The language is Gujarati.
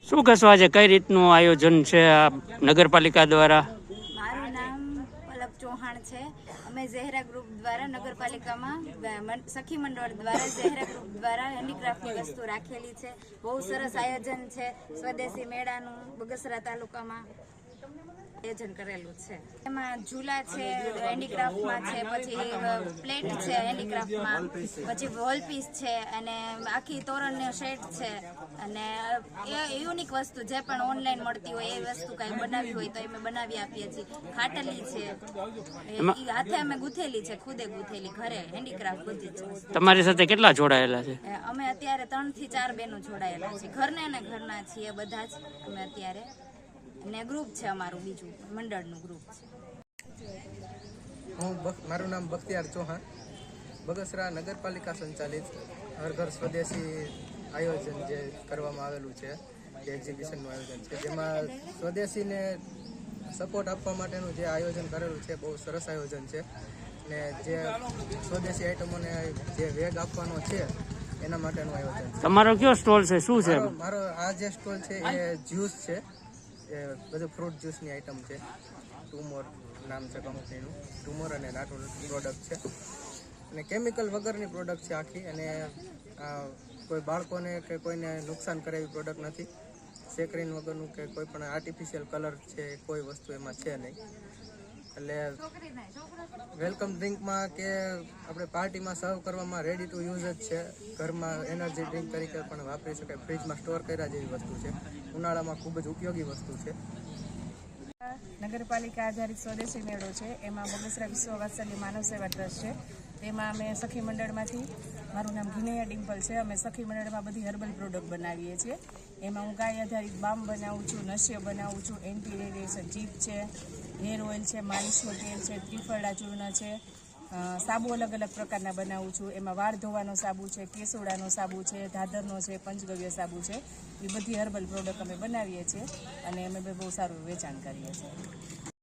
શું કહેશો આજે કઈ રીતનું આયોજન છે આ નગરપાલિકા દ્વારા? મારું નામ પલક ચૌહાણ છે। અમે ઝહેરા ગ્રુપ દ્વારા નગરપાલિકામાં સખી મંડળ દ્વારા ઝહેરા ગ્રુપ દ્વારા હેન્ડીક્રાફ્ટની વસ્તુ રાખેલી છે। બહુ સરસ આયોજન છે। સ્વદેશી મેળાનું બગસરા તાલુકામાં આયોજન કરેલું છે। એમાં ઝૂલા છે, હેન્ડીક્રાફ્ટમાં છે, પછી પ્લેટ છે હેન્ડીક્રાફ્ટમાં, પછી વોલ પીસ છે, અને આખી તોરણનો સેટ છે, અને એ યુનિક વસ્તુ જે પણ ઓનલાઈન મળતી હોય એ વસ્તુ કાંઈ બનાવી હોય તો અમે બનાવી આપીએ છીએ। ખાટલી છે, એ હાથે અમે ગૂંથેલી છે, ખુદે ગૂંથેલી ઘરે હેન્ડીક્રાફ્ટ બધી છે। તમારી સાથે કેટલા જોડાયેલા છે? અમે અત્યારે 3 થી 4 બહેનો જોડાયેલા છે, ઘરના અને ઘરના છીએ બધા જ અમે અત્યારે, અને ગ્રુપ છે અમારું બીજું મંડળનું ગ્રુપ છે। મારું નામ બખ્તિયાર ચૌહાણ, બગસરા નગરપાલિકા સંચાલિત હર ઘર સ્વદેશી આયોજન જે કરવામાં આવેલું છે, જે એક્ઝિબિશનનું આયોજન છે, જેમાં સ્વદેશીને સપોર્ટ આપવા માટેનું જે આયોજન કરેલું છે બહુ સરસ આયોજન છે, ને જે સ્વદેશી આઇટમોને જે વેગ આપવાનો છે એના માટેનું આયોજન છે। તમારો કયો સ્ટોલ છે, શું છે? મારો આ જે સ્ટોલ છે એ જ્યુસ છે, એ બધું ફ્રૂટ જ્યુસની આઈટમ છે। ટુમોર નામ છે કંપનીનું, ટુમોર અને નાટુર પ્રોડક્ટ છે, અને કેમિકલ વગરની પ્રોડક્ટ છે આખી, અને કોઈ બાળકોને કે કોઈને નુકસાન કરે એવી પ્રોડક્ટ નથી। સેકરીન વગરનું કે કોઈ પણ આર્ટિફિશિયલ કલર છે કોઈ વસ્તુ એમાં છે નહીં। એટલે વેલકમ ડ્રિંકમાં કે આપણે પાર્ટીમાં સર્વ કરવામાં રેડી ટુ યુઝ જ છે। ઘરમાં એનર્જી ડ્રિંક તરીકે પણ વાપરી શકાય, ફ્રીજમાં સ્ટોર કર્યા જેવી વસ્તુ છે, ઉનાળામાં ખૂબ જ ઉપયોગી વસ્તુ છે। નગરપાલિકા આધારિત સ્વદેશી મેળો છે, એમાં બગસરા વિશ્વ વાત્સલ્ય માનવ સેવા ટ્રસ્ટ છે, તેમાં અમે સખી મંડળમાંથી, મારું નામ ઘિનૈયા ડિમ્પલ છે, અમે સખી મંડળમાં બધી હર્બલ પ્રોડક્ટ બનાવીએ છીએ। એમાં હું ગાય આધારિત બામ બનાવું છું, નશ્ય બનાવું છું, એન્ટી રેડિયેશન ચીપ છે, હેર ઓઇલ છે, માલિશનું તેલ છે, ત્રિફળા ચૂર્ણ છે, સાબુ અલગ અલગ પ્રકારના બનાવું છું। એમાં વાળ ધોવાનો સાબુ છે, કેસોડાનો સાબુ છે, દાદરનો છે, પંચગવ્ય સાબુ છે, એ બધી હર્બલ પ્રોડક્ટ અમે બનાવીએ છીએ, અને અમે બહુ સારું વેચાણ કરીએ છીએ।